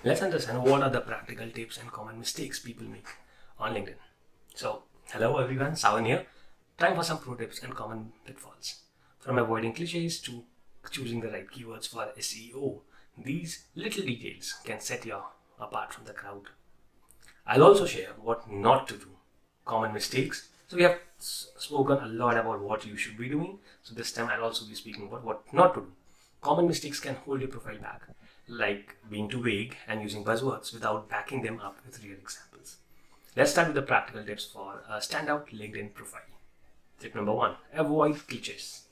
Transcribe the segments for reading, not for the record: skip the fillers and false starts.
let's understand what are the practical tips and common mistakes people make on LinkedIn. So, hello everyone, Sawan here. Time for some pro tips and common pitfalls. From avoiding cliches to choosing the right keywords for SEO, these little details can set you apart from the crowd. I'll also share what not to do, common mistakes. So we have spoken a lot about what you should be doing. So this time I'll also be speaking about what not to do. Common mistakes can hold your profile back, like being too vague and using buzzwords without backing them up with real examples. Let's start with the practical tips for a standout LinkedIn profile. Tip number 1, avoid cliches.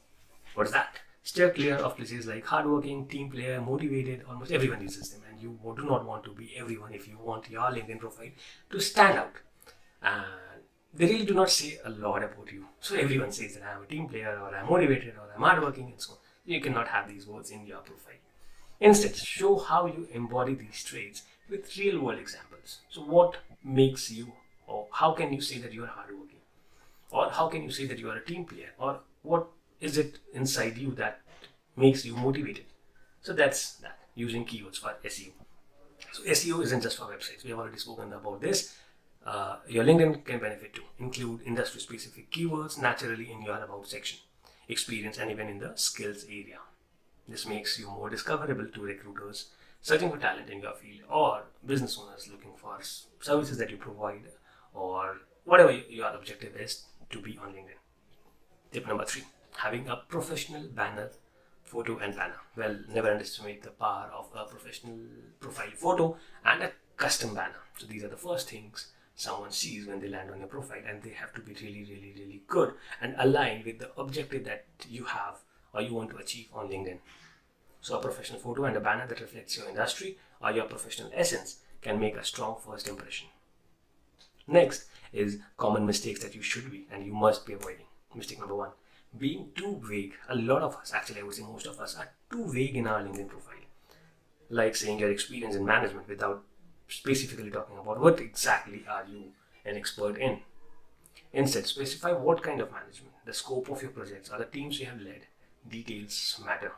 What is that? Steer clear of cliches like hardworking, team player, motivated. Almost everyone uses them, and you do not want to be everyone if you want your LinkedIn profile to stand out. And they really do not say a lot about you. So everyone says that I'm a team player, or I'm motivated, or I'm hardworking, and so on. You cannot have these words in your profile. Instead, show how you embody these traits with real world examples. So what makes you, or how can you say that you are hardworking? Or how can you say that you are a team player? Or what is it inside you that makes you motivated? So that's that, using keywords for SEO. So SEO isn't just for websites. We have already spoken about this. Your LinkedIn can benefit too. Include industry specific keywords naturally in your about section, experience, and even in the skills area. This makes you more discoverable to recruiters searching for talent in your field, or business owners looking for services that you provide, or whatever your objective is to be on LinkedIn. Tip number 3, having a professional banner, photo and banner. Well, never underestimate the power of a professional profile photo and a custom banner. So these are the first things someone sees when they land on your profile, and they have to be really good and aligned with the objective that you have or you want to achieve on LinkedIn. So a professional photo and a banner that reflects your industry or your professional essence can make a strong first impression. Next is common mistakes that you should be and you must be avoiding. Mistake number 1, being too vague. A lot of us, actually I would say most of us, are too vague in our LinkedIn profile. Like saying your experience in management without specifically talking about what exactly are you an expert in. Instead, specify what kind of management, the scope of your projects, or the teams you have led. Details matter.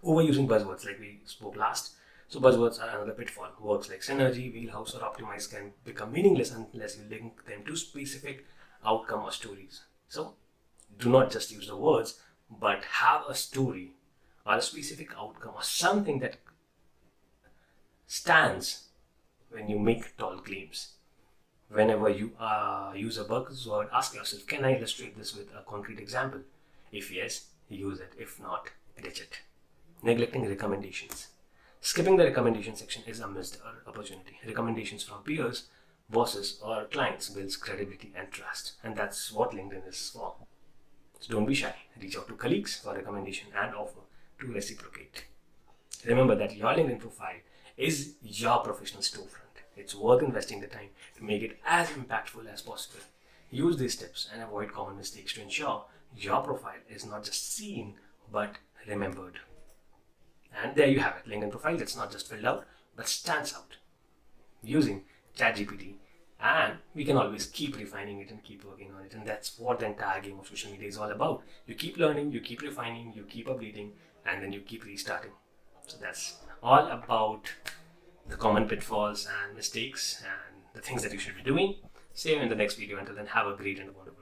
Overusing buzzwords like we spoke last. So buzzwords are another pitfall. Words like synergy, wheelhouse, or optimize can become meaningless unless you link them to specific outcome or stories. So do not just use the words, but have a story or a specific outcome or something that stands when you make tall claims. Whenever you use a buzzword, ask yourself, can I illustrate this with a concrete example? If yes, use it. If not, ditch it. Neglecting recommendations. Skipping the recommendation section is a missed opportunity. Recommendations from peers, bosses, or clients builds credibility and trust, and that's what LinkedIn is for. So don't be shy. Reach out to colleagues for recommendation and offer to reciprocate. Remember that your LinkedIn profile is your professional storefront. It's worth investing the time to make it as impactful as possible. Use these tips and avoid common mistakes to ensure your profile is not just seen but remembered. And there you have it, LinkedIn profile that's not just filled out but stands out using ChatGPT, and we can always keep refining it and keep working on it, and that's what the entire game of social media is all about. You keep learning, you keep refining, you keep updating, and then you keep restarting. So that's all about the common pitfalls and mistakes and the things that you should be doing. See you in the next video. Until then, have a great and wonderful